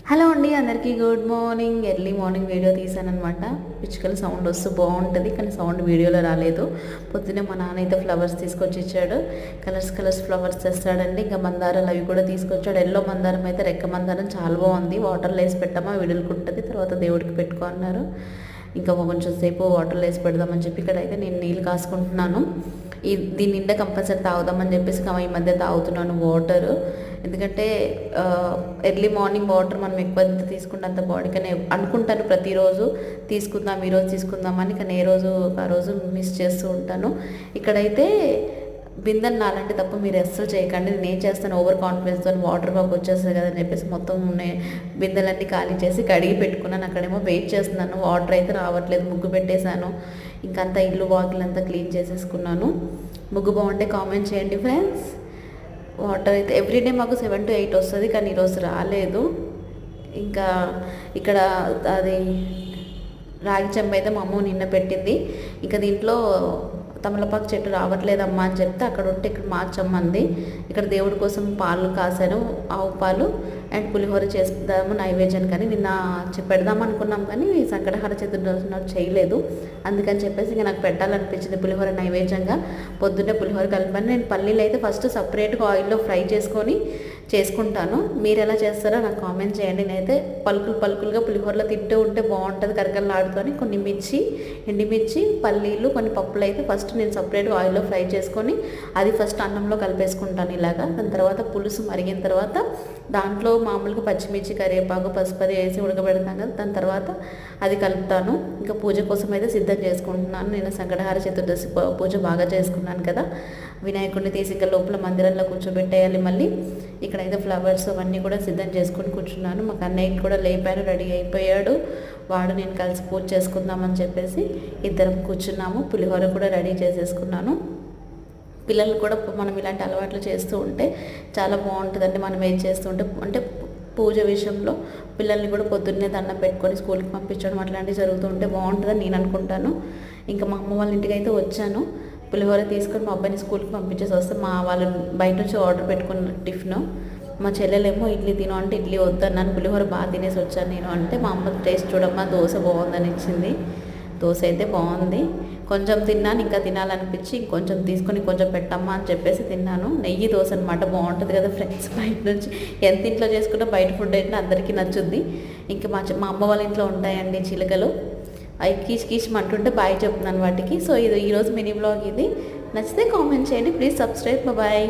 Hello అండి, అందరికీ good morning. Early morning video తీసానమాట. పిచ్చుకల సౌండ్ వస్తూ బాగుంటుంది, కానీ సౌండ్ వీడియోలో రాలేదు. పొద్దున్నే మా నాన్న అయితే ఫ్లవర్స్ తీసుకొచ్చి ఇచ్చాడు. కలర్స్ ఫ్లవర్స్ తెస్తాడండి. ఇంకా మందారాలు అవి కూడా తీసుకొచ్చాడు. ఎల్లో మందారం అయితే రెక్క మందారం చాలా బాగుంది. వాటర్లో వేసి పెట్టామా విడులుకుంటుంది, తర్వాత దేవుడికి పెట్టుకో అన్నారు. ఇంకా కొంచెం సేపు వాటర్లో వేసి పెడదామని చెప్పి ఇక్కడ అయితే నేను నీళ్ళు కాసుకుంటున్నాను. దీని నిండా కంపల్సరీ తాగుదామని చెప్పేసి ఈ మధ్య తాగుతున్నాను వాటర్. ఎందుకంటే ఎర్లీ మార్నింగ్ వాటర్ మనం ఎక్కువ ఎంత తీసుకుంటే అంత బాడీకి అని అనుకుంటాను. ప్రతిరోజు ఈరోజు తీసుకుందామని, కానీ ఏ రోజు ఆ రోజు మిస్ చేస్తూ ఉంటాను. ఇక్కడైతే బిందెలు నాలంటే తప్ప మీరు అస్సలు చేయకండి. నేను చేస్తాను ఓవర్ కాన్ఫిడెన్స్తో. వాటర్ బాగా వచ్చేస్తుంది కదని చెప్పేసి మొత్తం బిందెలన్నీ ఖాళీ చేసి కడిగి పెట్టుకున్నాను. అక్కడేమో వెయిట్ చేస్తున్నాను, వాటర్ అయితే రావట్లేదు. ముగ్గు పెట్టేశాను, ఇంకంతా ఇల్లు వాకిలంతా క్లీన్ చేసేసుకున్నాను. ముగ్గు బాగుంటే కామెంట్ చేయండి ఫ్రెండ్స్. వాటర్ అయితే ఎవ్రీడే మాకు 7 to 8 వస్తుంది, కానీ ఈరోజు రాలేదు. ఇంకా ఇక్కడ అది రాగి చెంబ అయితే మా అమ్మ నిన్న పెట్టింది. ఇంకా దీంట్లో తమలపాకు చెట్టు రావట్లేదమ్మా అని చెప్తే అక్కడ ఉంటే ఇక్కడ మార్చమ్మంది. ఇక్కడ దేవుడి కోసం పాలు కాసాను, ఆవు పాలు అండ్ పులిహోర చేద్దాము నైవేద్యం. కానీ నిన్న పెడదాం అనుకున్నాం, కానీ సంకటహార చతుర్దశి నాడు చేయలేదు. అందుకని చెప్పేసి ఇంకా నాకు పెట్టాలనిపించింది పులిహోర నైవేద్యంగా. పొద్దున్నే పులిహోర కలిపాను. నేను పల్లీలు అయితే ఫస్ట్ సపరేట్గా ఆయిల్లో ఫ్రై చేసుకుంటాను. మీరు ఎలా చేస్తారో నాకు కామెంట్ చేయండి. నేనైతే పలుకులుగా పులిహోరలో తింటూ ఉంటే బాగుంటుంది, కరకరలాడుకొని. కొన్ని ఎండిమిర్చి, పల్లీలు, కొన్ని పప్పులు అయితే ఫస్ట్ నేను సపరేట్గా ఆయిల్లో ఫ్రై చేసుకొని అది ఫస్ట్ అన్నంలో కలిపేసుకుంటాను ఇలాగా. దాని తర్వాత పులుసు మరిగిన తర్వాత దాంట్లో మామూలుగా పచ్చిమిర్చి, కరివేపాకు, పసుపు అది వేసి ఉడకబెడతాను కదా. దాని తర్వాత అది కలుపుతాను. ఇంకా పూజ కోసం అయితే సిద్ధం చేసుకుంటున్నాను. నేను సంకటహార చతుర్దశి పూజ బాగా చేసుకున్నాను కదా. వినాయకుడిని తీసి ఇంకా లోపల మందిరంలో కూర్చోబెట్టేయాలి. మళ్ళీ ఇక్కడైతే ఫ్లవర్స్ అవన్నీ కూడా సిద్ధం చేసుకొని కూర్చున్నాను. మాకు అన్నయ్యకి కూడా లేపాను, రెడీ అయిపోయాడు. వాడు నేను కలిసి పూజ చేసుకుందామని చెప్పేసి ఇద్దరం కూర్చున్నాము. పులిహోర కూడా రెడీ చేసేసుకున్నాను. పిల్లలు కూడా మనం ఇలాంటి అలవాట్లు చేస్తూ ఉంటే చాలా బాగుంటుందండి. మనం ఏం చేస్తూ ఉంటే అంటే పూజ విషయంలో పిల్లల్ని కూడా పొద్దున్నే దండం పెట్టుకొని స్కూల్కి పంపించడం అట్లాంటివి జరుగుతూ ఉంటే బాగుంటుందని నేను అనుకుంటాను. ఇంకా మా అమ్మ వాళ్ళ ఇంటికి అయితే వచ్చాను. పులిహోర తీసుకొని మా అబ్బాయిని స్కూల్కి పంపించేసి వస్తే మా వాళ్ళు బయట నుంచి ఆర్డర్ పెట్టుకున్న టిఫిన్. మా చెల్లెలేమో ఇడ్లీ తిను అంటే ఇడ్లీ వద్దన్నాను. పులిహోర బాగా తినేసి వచ్చాను నేను అంటే, మా అమ్మ టేస్ట్ చూడమ్మా దోశ బాగుందని ఇచ్చింది. దోశ అయితే బాగుంది. కొంచెం తిన్నాను, ఇంకా తినాలనిపించి ఇంకొంచెం తీసుకొని కొంచెం పెట్టమ్మా అని చెప్పేసి తిన్నాను. నెయ్యి దోశ అనమాట, బాగుంటుంది కదా ఫ్రెండ్స్. బయట నుంచి ఎంత ఇంట్లో చేసుకుంటే బయట ఫుడ్ అయితే అందరికీ నచ్చుద్ది. ఇంకా మా అమ్మ వాళ్ళ ఇంట్లో ఉంటాయండి చిలుకలు. అవి కీచ్ అంటుంటే బాయ్ చెప్తున్నాను వాటికి. సో ఇది ఈరోజు మినీ బ్లాగ్. ఇది నచ్చితే కామెంట్ చేయండి, ప్లీజ్ సబ్స్క్రైబ్. బాయ్.